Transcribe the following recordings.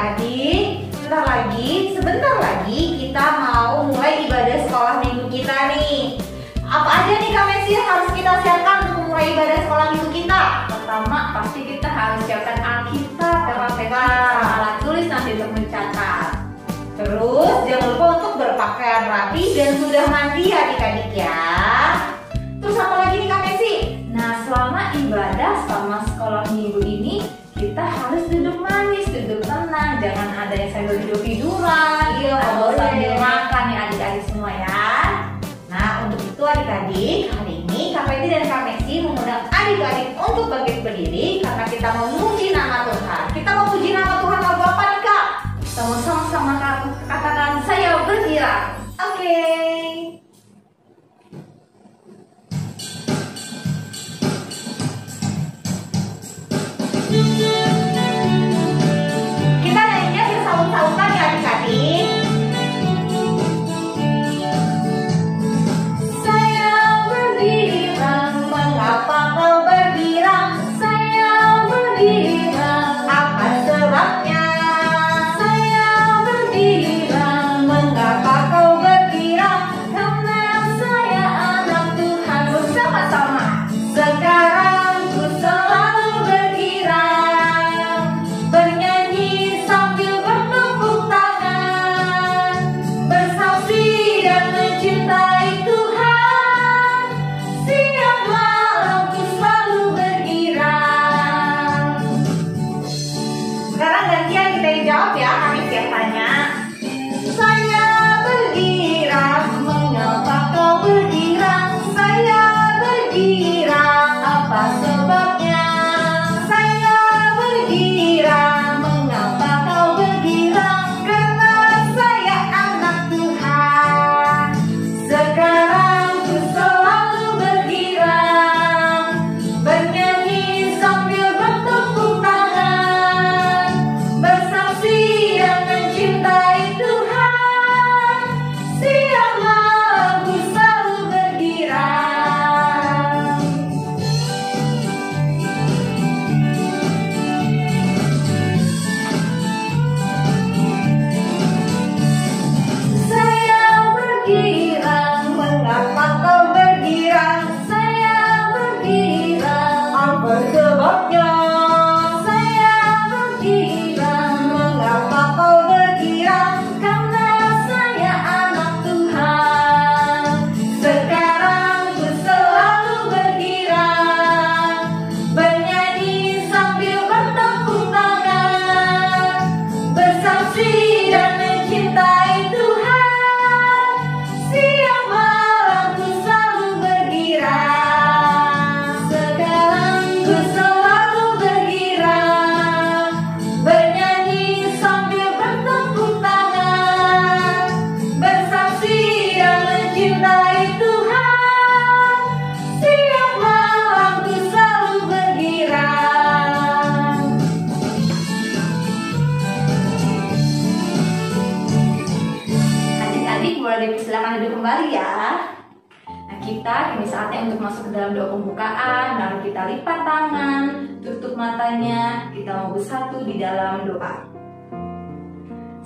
adik-adik, sebentar lagi kita mau mulai ibadah sekolah minggu kita nih. Apa aja nih Kak Messi yang harus kita siapkan untuk memulai ibadah sekolah minggu kita? Pertama, pasti kita harus siapkan Alkitab, sama alat tulis nanti untuk mencatat. Terus jangan lupa untuk berpakaian rapi dan sudah mandi adik-adik ya. Terus apa lagi nih Kak Messi? Nah, selama ibadah, selama sekolah minggu ini, kita harus duduk manis, duduk tenang, jangan ada yang sambil tiduran, atau sambil makan ya adik-adik semua ya. Nah, untuk itu adik-adik, hari ini Kak Peti dan Kak Messi mengundang adik-adik untuk berdiri karena kita mau memuji nama Tuhan. Kita mau puji nama Tuhan lagu apa nih Kak? Sama-sama katakan saya bergirang. Oke. Kita nyanyinya bersahut-sahutan ya adik-adik. Saya bergirang, mengapa kau bergirang? Saya bergirang, apa sebabnya? Saya bergirang, mengapa kau bergirang? Karena saya anak Tuhan. Bersama-sama. Sekarang ku selalu bergirang, bernyanyi sambil bertepuk tangan, bersaksi dan mencintai Tuhan. Siang malam ku selalu bergirang. Sekarang gantian kita yang jawab ya, kami siap tanya. Saya bergirang, mengapa kau bergirang? Saya bergirang, apa sebabnya? Saya bergirang, mengapa kau bergirang? Karena saya anak Tuhan. Sekarang ku selalu bergirang, bernyanyi sambil bertepuk tangan, bersaksi dan mencintai Tuhan. Siang malam ku selalu bergirang. Saya bergirang, mengapa kau bergirang? Saya bergirang, apa sebabnya? Saya bergirang, mengapa kau bergirang? Karena saya anak Tuhan. Sekarang ku selalu bergirang, bernyanyi sambil bertepuk tangan, bersaksi dan mencintai Tuhan. Siang malam ku selalu bergirang. Sekarang ku selalu bergirang, bernyanyi sambil bertepuk tangan, bersaksi dan mencintai Tuhan. Siang malam ku selalu bergirang. Adik-adik boleh dipersilakan duduk kembali ya. Nah, kita kini saatnya untuk masuk ke dalam doa pembukaan. Lalu kita lipat tangan, tutup matanya, kita mau bersatu di dalam doa.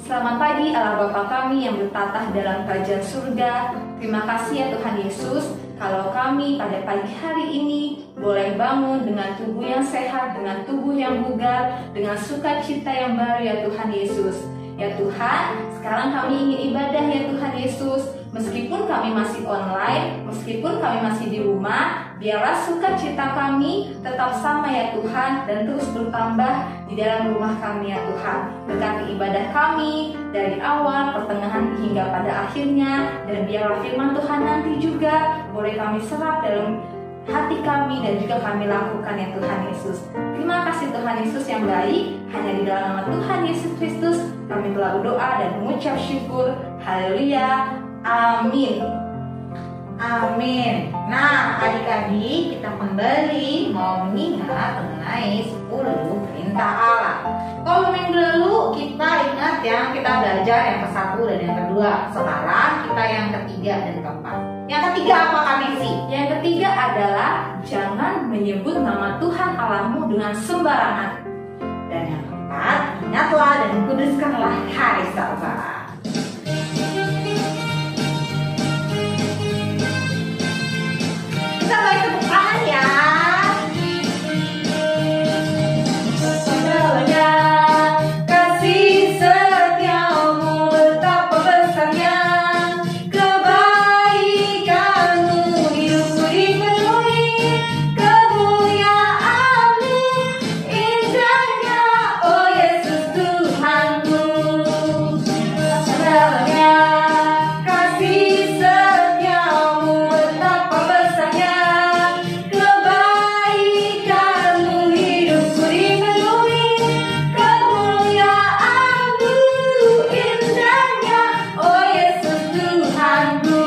Selamat pagi Allah Bapa kami yang bertatah dalam kerajaan surga. Terima kasih ya Tuhan Yesus, kalau kami pada pagi hari ini boleh bangun dengan tubuh yang sehat, dengan tubuh yang bugar, dengan sukacita yang baru ya Tuhan Yesus. Ya Tuhan, sekarang kami ingin ibadah ya Tuhan Yesus. Meskipun kami masih online, meskipun kami masih di rumah, biarlah sukacita kami tetap sama ya Tuhan, dan terus bertambah di dalam rumah kami ya Tuhan. Berkati ibadah kami dari awal, pertengahan hingga pada akhirnya, dan biarlah firman Tuhan nanti juga boleh kami serap dalam hati kami dan juga kami lakukan ya Tuhan Yesus. Terima kasih Tuhan Yesus yang baik. Hanya di dalam nama Tuhan Yesus Kristus kami telah berdoa dan mengucap syukur. Haleluya. Amin. Amin. Nah, adik-adik, kita kembali mau mengingat mengenai 10 perintah Allah. Kalau minggu lalu kita ingat yang kita belajar yang ke-1 dan yang kedua. Sekarang kita yang ketiga dan keempat. Yang ketiga apa Kak Messi? Yang ketiga adalah jangan menyebut nama Tuhan Allahmu dengan sembarangan. Dan yang keempat, ingatlah dan dan kuduskanlah hari Sabat. Kita balik tepuk tangan ya. Segalanya kasih setiamu betapa besarnya, kebaikanmu hidupku dipenuhi, kemuliaanmu indahnya, oh Yesus Tuhanku. Segalanya kasih setiamu betapa besarnya, kebaikanmu hidupku dipenuhi, kemuliaanmu indahnya, oh Yesus Tuhanku.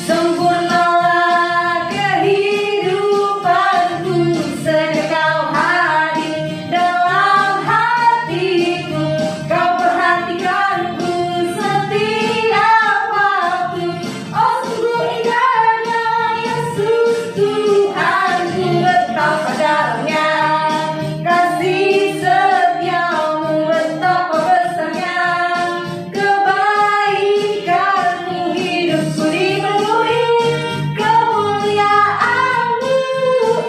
Sempurnalah kehidupanku sejak Kau hadir dalam hatiku, Kau perhatikanku setiap waktu, oh sungguh indahnya Yesus Tuhanku. Betapa dalamnya kasih setiamu, betapa besarnya kebaikanmu hidupku dipenuhi, kemuliaanmu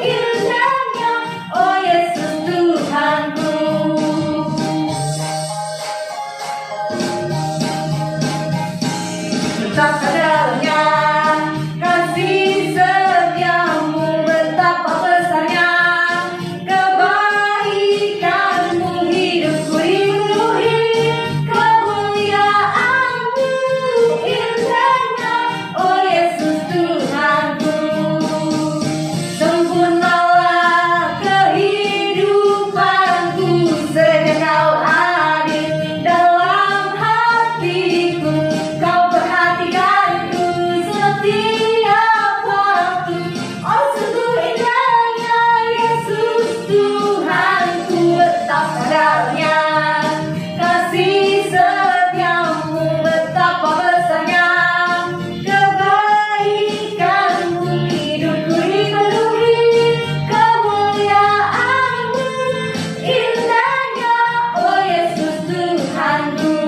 indahnya, oh Yesus Tuhanku. Betapa dalamnya kasih setiamu, betapa besarnya kebaikanmu hidupku dipenuhi, kemuliaanmu indahnya, oh Yesus Tuhanku. Sempurnalah kehidupanku sejak Kau hadir dalam hatiku, Kau perhatikanku setiap waktu, oh sungguh indahnya Yesus Tuhanku. Betapa dalamnya kasih setiamu, betapa besarnya kebaikanmu hidupku dipenuhi, kemuliaanmu indahnya, oh Yesus Tuhanku.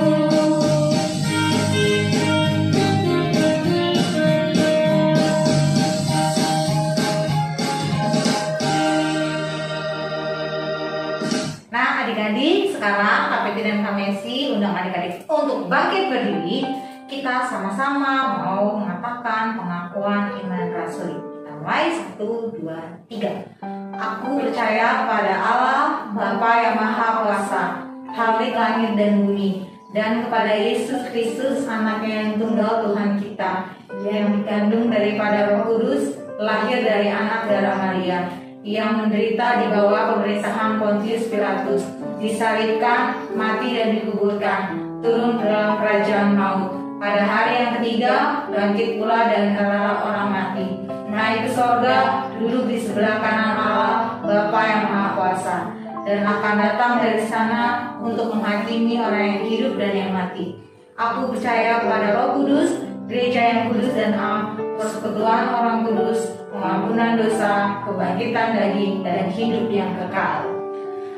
Nah adik-adik, sekarang Kak Peti dan Kak Messi undang adik-adik untuk bangkit berdiri. Kita sama-sama mau mengatakan pengakuan iman rasuli. Kita mulai 1, 2, 3. Aku percaya kepada Allah Bapa yang Maha Kuasa, Khalik langit dan bumi, dan kepada Yesus Kristus anaknya yang tunggal Tuhan kita, yang dikandung daripada Roh Kudus, lahir dari anak darah Maria, yang menderita di bawah pemerintahan Pontius Pilatus, disalibkan, mati dan dikuburkan, turun ke dalam kerajaan maut. Pada hari yang ketiga bangkit pula dari antara orang mati, naik ke sorga, duduk di sebelah kanan Allah Bapa yang Maha Kuasa, dan akan datang dari sana untuk menghakimi orang yang hidup dan yang mati. Aku percaya kepada Roh Kudus, gereja yang kudus dan am, persekutuan orang kudus, pengampunan dosa, kebangkitan daging, dan hidup yang kekal.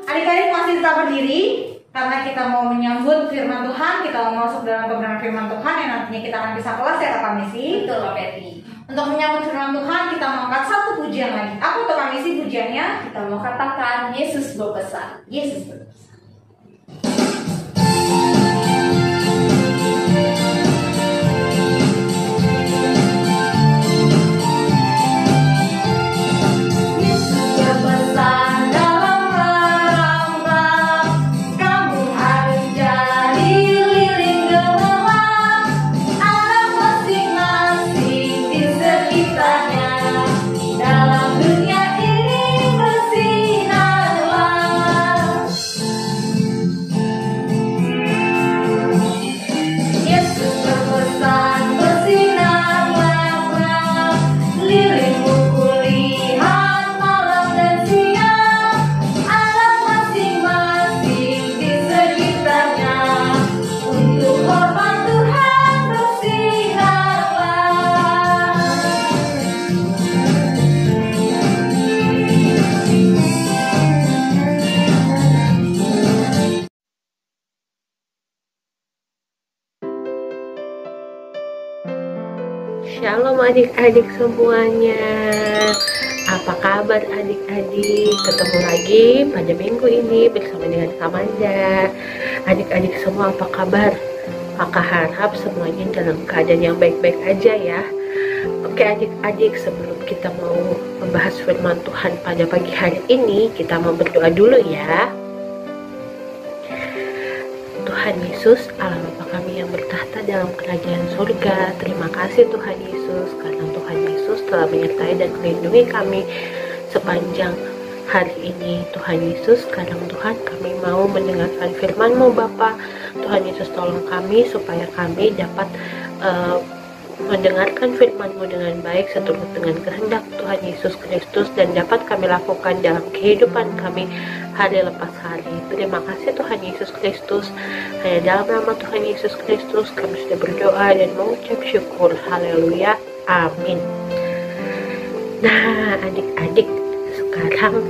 Adik-adik masih tetap berdiri karena kita mau menyambut firman Tuhan. Kita mau masuk dalam kebenaran firman Tuhan yang nantinya kita akan bisa kelas ya Kak Misi. Betul Kak Peti. Untuk menyambut firman Tuhan kita mau angkat satu pujian lagi. Apa tuh Kak Misi pujiannya? Kita mau katakan Yesus berpesan. Yesus berpesan. Dalam dunia ini bersinarlah. Shalom adik-adik semuanya. Apa kabar adik-adik? Ketemu lagi pada minggu ini bersama dengan Kamanda. Adik-adik semua apa kabar? Maka harap semuanya dalam keadaan yang baik-baik aja ya. Oke adik-adik, sebelum kita mau membahas firman Tuhan pada pagi hari ini, kita mau berdoa dulu ya. Tuhan Yesus, Allah Bapa kami yang bertahta dalam kerajaan surga, terima kasih Tuhan Yesus, karena Tuhan Yesus telah menyertai dan melindungi kami sepanjang hari ini. Tuhan Yesus, sekarang Tuhan kami mau mendengarkan firman-Mu Bapa. Tuhan Yesus tolong kami supaya kami dapat mendengarkan firman-Mu dengan baik seturut dengan kehendak Tuhan Yesus Kristus, dan dapat kami lakukan dalam kehidupan kami hari lepas hari. Terima kasih Tuhan Yesus Kristus. Hanya dalam nama Tuhan Yesus Kristus kami sudah berdoa dan mengucap syukur. Haleluya. Amin. Nah adik-adik, sekarang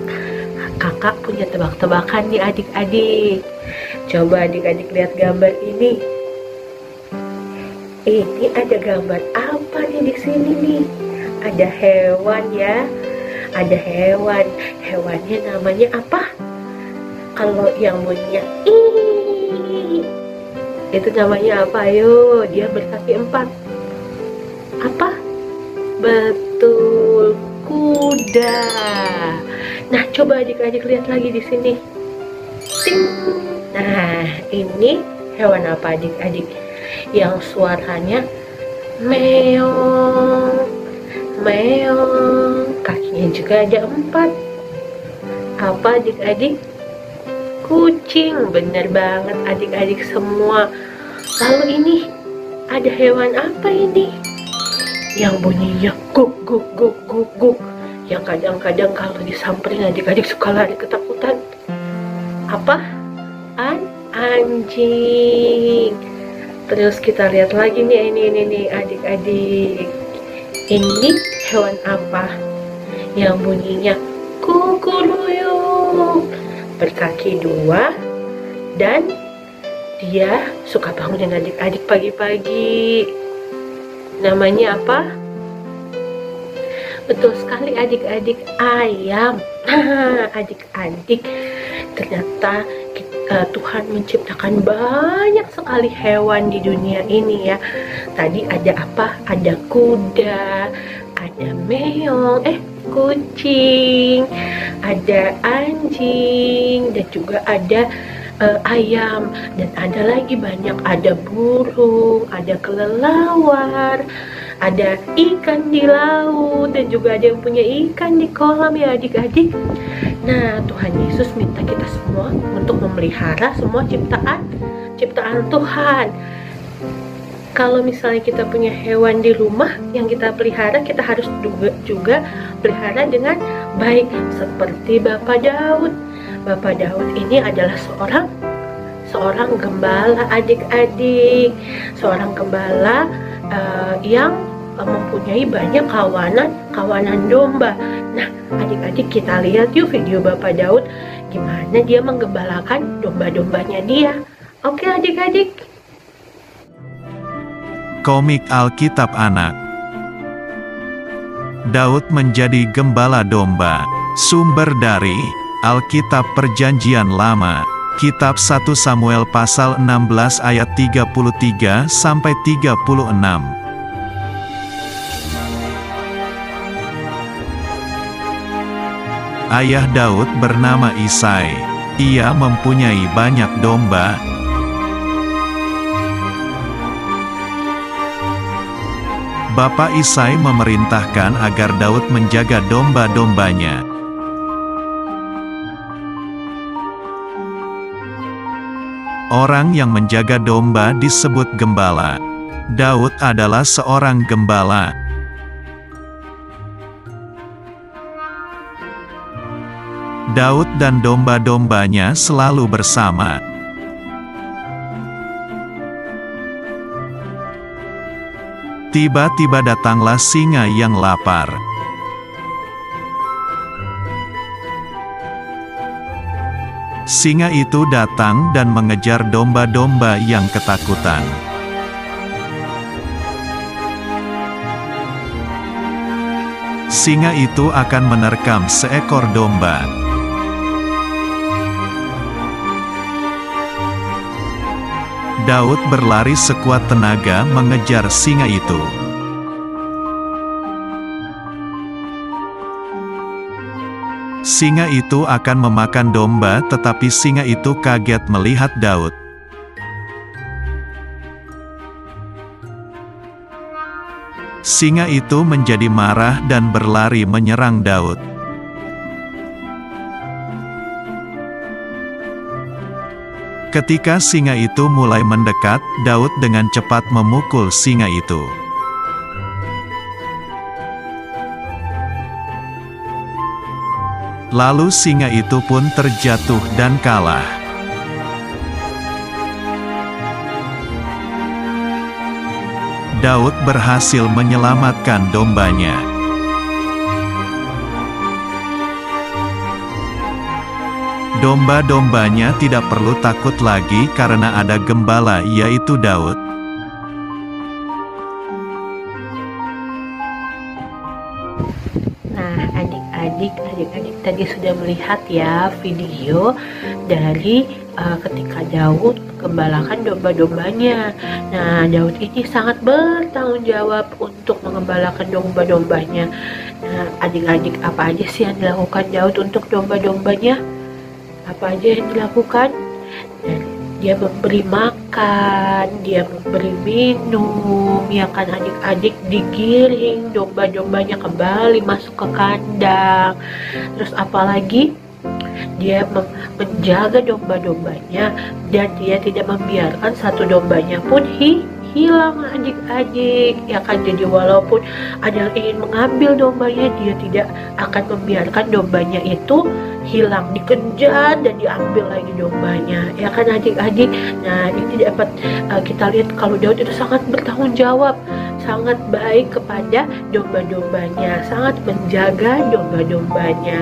kakak punya tebak-tebakan nih adik-adik. Coba adik-adik lihat gambar ini. Ini ada gambar apa nih di sini nih? Ada hewan ya. Ada hewan. Hewannya namanya apa? Kalau yang bunyinya itu namanya apa? Ayo, dia berkaki 4. Apa? Betul, kuda. Nah, coba adik-adik lihat lagi di sini. Ting. Nah, ini hewan apa adik-adik? Yang suaranya meong, meong. Kakinya juga ada 4. Apa adik-adik? Kucing. Bener banget adik-adik semua. Lalu ini ada hewan apa ini? Yang bunyinya guk guk guk guk guk, yang kadang-kadang kalau disamperin adik-adik suka lari ketakutan. Apa? Anjing. Terus kita lihat lagi nih, ini adik-adik. Ini hewan apa? Yang bunyinya kukuruyuk, berkaki 2, dan dia suka bangunin adik-adik pagi-pagi. Namanya apa? Betul sekali adik-adik, ayam. Adik-adik, ternyata Tuhan menciptakan banyak sekali hewan di dunia ini ya. Tadi ada apa? Ada kuda, ada meong, kucing, ada anjing, dan juga ada ayam, dan ada lagi banyak, ada burung, ada kelelawar, ada ikan di laut, dan juga ada yang punya ikan di kolam ya adik-adik. Nah, Tuhan Yesus minta kita semua untuk memelihara semua ciptaan Tuhan. Kalau misalnya kita punya hewan di rumah yang kita pelihara, kita harus juga pelihara dengan baik, seperti Bapak Daud. Bapak Daud ini adalah seorang gembala adik-adik, seorang gembala yang mempunyai banyak kawanan domba. Nah, adik-adik kita lihat yuk video Bapak Daud gimana dia menggembalakan domba-dombanya dia. Oke adik-adik. Komik Alkitab Anak. Daud menjadi gembala domba. Sumber dari Alkitab Perjanjian Lama, Kitab 1 Samuel pasal 16 ayat 33 sampai 36. Ayah Daud bernama Isai. Ia mempunyai banyak domba. Bapak Isai memerintahkan agar Daud menjaga domba-dombanya. Orang yang menjaga domba disebut gembala. Daud adalah seorang gembala. Daud dan domba-dombanya selalu bersama. Tiba-tiba datanglah singa yang lapar. Singa itu datang dan mengejar domba-domba yang ketakutan. Singa itu akan menerkam seekor domba. Daud berlari sekuat tenaga mengejar singa itu. Singa itu akan memakan domba, tetapi singa itu kaget melihat Daud. Singa itu menjadi marah dan berlari menyerang Daud. Ketika singa itu mulai mendekat, Daud dengan cepat memukul singa itu. Lalu singa itu pun terjatuh dan kalah. Daud berhasil menyelamatkan dombanya. Domba-dombanya tidak perlu takut lagi karena ada gembala, yaitu Daud. Nah, adik-adik tadi sudah melihat ya video dari ketika Daud menggembalakan domba-dombanya. Nah, Daud ini sangat bertanggung jawab untuk mengembalakan domba-dombanya. Nah, adik-adik, apa aja sih yang dilakukan Daud untuk domba-dombanya? Apa aja yang dilakukan? Nah, dia memberi makan, dia memberi minum, ya kan adik-adik, digiring domba-dombanya kembali masuk ke kandang. Terus apalagi? Dia menjaga domba-dombanya dan dia tidak membiarkan satu dombanya pun hilang adik-adik, ya kan. Jadi walaupun ada yang ingin mengambil dombanya, dia tidak akan membiarkan dombanya itu hilang, dikejar dan diambil lagi dombanya, ya kan adik-adik. Nah, ini dapat kita lihat kalau Daud itu sangat bertanggung jawab, sangat baik kepada domba-dombanya, sangat menjaga domba-dombanya.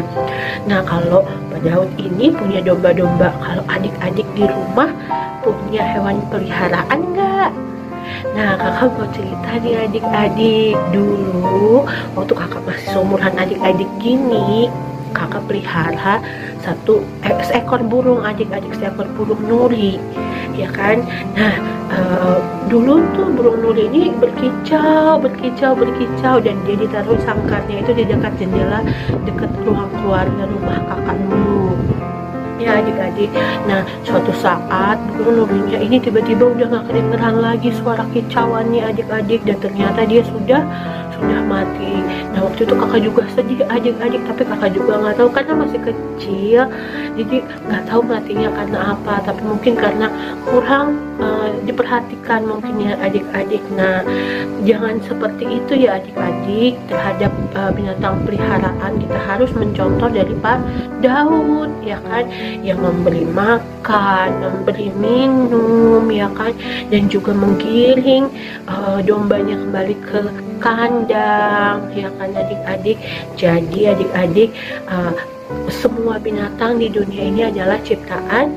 Nah, kalau Pak Daud ini punya domba-domba, kalau adik-adik di rumah punya hewan peliharaan nggak? Nah, kakak mau cerita nih adik-adik. Dulu waktu kakak masih seumuran adik-adik gini, kakak pelihara seekor burung adik-adik, seekor burung nuri, ya kan. Nah, dulu tuh burung nuri ini berkicau dan dia ditaruh sangkarnya itu di dekat jendela, dekat ruang keluarga rumah kakak dulu, ya adik-adik. Nah, suatu saat burung nurinya ini tiba-tiba udah gak kedengeran lagi suara kicauannya adik-adik, dan ternyata dia sudah mati. Nah, waktu itu kakak juga sedih adik-adik, tapi kakak juga nggak tahu karena masih kecil, jadi nggak tahu matinya karena apa, tapi mungkin karena kurang diperhatikan mungkin ya adik-adik. Nah, jangan seperti itu ya adik-adik terhadap binatang peliharaan. Kita harus mencontoh dari Pak Daud, ya kan, yang memberi makan, memberi minum, ya kan, dan juga menggiring dombanya kembali ke kandang, ya kan adik-adik. Jadi adik-adik, semua binatang di dunia ini adalah ciptaan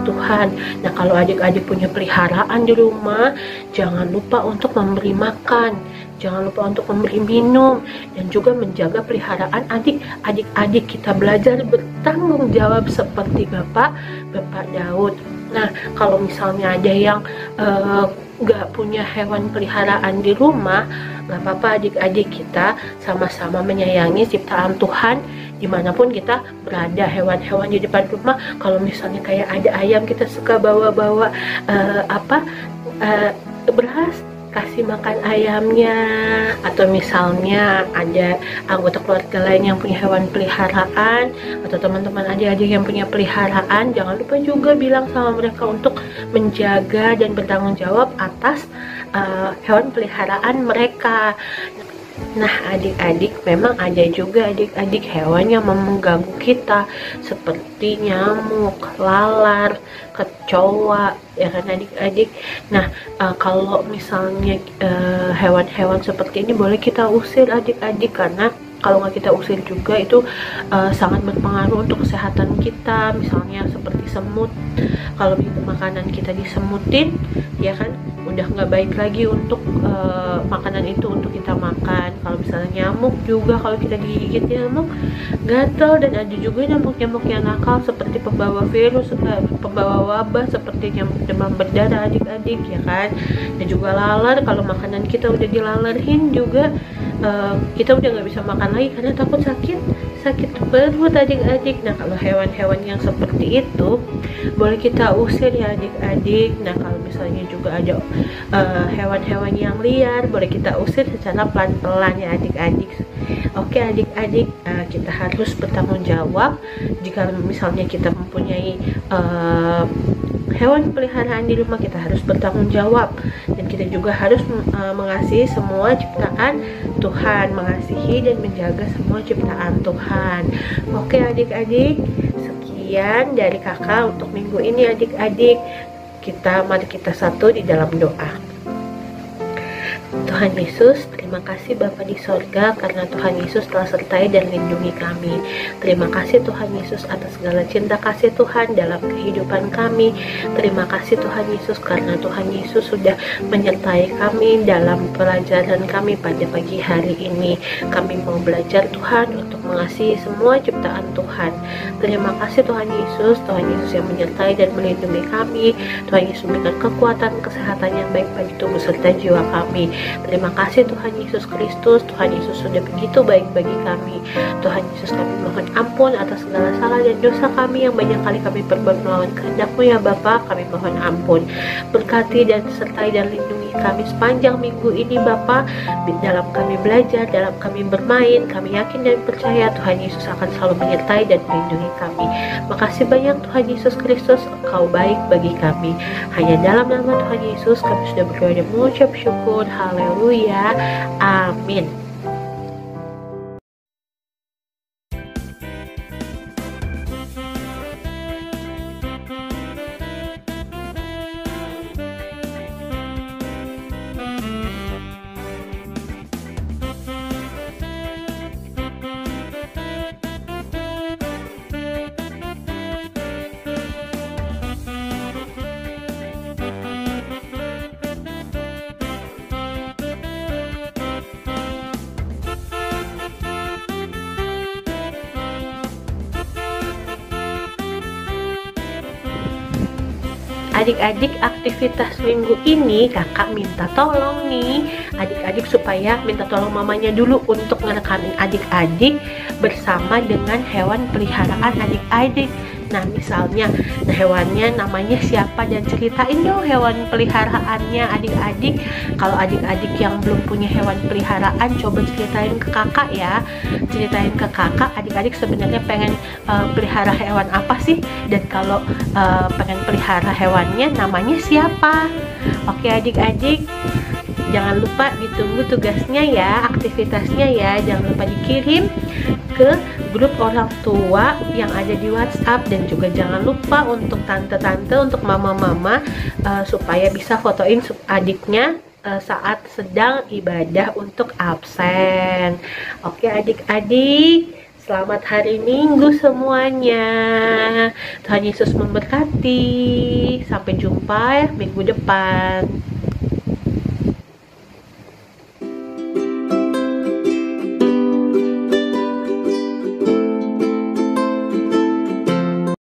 Tuhan. Nah, kalau adik-adik punya peliharaan di rumah, jangan lupa untuk memberi makan, jangan lupa untuk memberi minum, dan juga menjaga peliharaan adik-adik. Kita belajar bertanggung jawab seperti Bapak Daud. Nah, kalau misalnya ada yang nggak punya hewan peliharaan di rumah, nggak apa-apa adik-adik, kita sama-sama menyayangi ciptaan Tuhan dimanapun kita berada. Hewan-hewan di depan rumah, kalau misalnya kayak ada ayam, kita suka bawa-bawa beras, kasih makan ayamnya. Atau misalnya ada anggota keluarga lain yang punya hewan peliharaan, atau teman-teman adik-adik yang punya peliharaan, jangan lupa juga bilang sama mereka untuk menjaga dan bertanggung jawab atas hewan peliharaan mereka. Nah, adik-adik, memang ada juga adik-adik hewan yang mengganggu kita, seperti nyamuk, lalar, kecoa, ya kan adik-adik. Nah, kalau misalnya hewan-hewan seperti ini boleh kita usir adik-adik, karena kalau nggak kita usir juga itu sangat berpengaruh untuk kesehatan kita. Misalnya seperti semut, kalau makanan kita disemutin, ya kan, udah nggak baik lagi untuk makanan itu untuk kita makan. Kalau misalnya nyamuk juga, kalau kita digigit nyamuk gatal, dan ada juga nyamuk-nyamuk yang nakal seperti pembawa virus, pembawa wabah seperti nyamuk demam berdarah adik-adik ya kan. Dan juga laler, kalau makanan kita udah dilalerin juga kita udah nggak bisa makan lagi karena takut sakit perut adik-adik. Nah kalau hewan-hewan yang seperti itu boleh kita usir ya adik-adik. Nah kalau misalnya juga ada hewan-hewan yang liar, boleh kita usir secara pelan-pelan ya adik-adik. Oke adik-adik, kita harus bertanggung jawab jika misalnya kita mempunyai hewan peliharaan di rumah. Kita harus bertanggung jawab, dan kita juga harus mengasihi semua ciptaan Tuhan, mengasihi dan menjaga semua ciptaan Tuhan. Oke adik-adik, sekian dari kakak untuk minggu ini adik-adik. Mari kita satu di dalam doa. Tuhan Yesus, terima kasih Bapa di sorga, karena Tuhan Yesus telah sertai dan lindungi kami. Terima kasih Tuhan Yesus atas segala cinta kasih Tuhan dalam kehidupan kami. Terima kasih Tuhan Yesus karena Tuhan Yesus sudah menyertai kami dalam pelajaran kami pada pagi hari ini. Kami mau belajar Tuhan untuk mengasihi semua ciptaan Tuhan. Terima kasih Tuhan Yesus yang menyertai dan melindungi kami. Tuhan Yesus memberikan kekuatan, kesehatan yang baik bagi tubuh serta jiwa kami. Terima kasih Tuhan Yesus Kristus. Tuhan Yesus sudah begitu baik bagi kami. Tuhan Yesus, kami mohon ampun atas segala salah dan dosa kami yang banyak kali kami perbuat melawan kehendak-Mu ya Bapa. Kami mohon ampun. Berkati dan sertai dan lindungi kami sepanjang minggu ini Bapa. Dalam kami belajar, dalam kami bermain, kami yakin dan percaya Tuhan Yesus akan selalu menyertai dan melindungi kami. Makasih banyak Tuhan Yesus Kristus, Engkau baik bagi kami. Hanya dalam nama Tuhan Yesus kami sudah berdoa dan mengucap syukur. Haleluya. Amin. Adik-adik, aktivitas minggu ini kakak minta tolong nih adik-adik supaya minta tolong mamanya dulu untuk ngerekamin adik-adik bersama dengan hewan peliharaan adik-adik. Nah misalnya hewannya namanya siapa, dan ceritain dong hewan peliharaannya adik-adik. Kalau adik-adik yang belum punya hewan peliharaan, coba ceritain ke kakak ya. Ceritain ke kakak adik-adik sebenarnya pengen pelihara hewan apa sih, dan kalau pengen pelihara hewannya namanya siapa. Oke adik-adik, jangan lupa ditunggu tugasnya ya, aktivitasnya ya. Jangan lupa dikirim ke grup orang tua yang ada di WhatsApp, dan juga jangan lupa untuk tante-tante, untuk mama-mama supaya bisa fotoin adiknya saat sedang ibadah untuk absen. Oke adik-adik, selamat hari Minggu semuanya. Tuhan Yesus memberkati. Sampai jumpa minggu depan.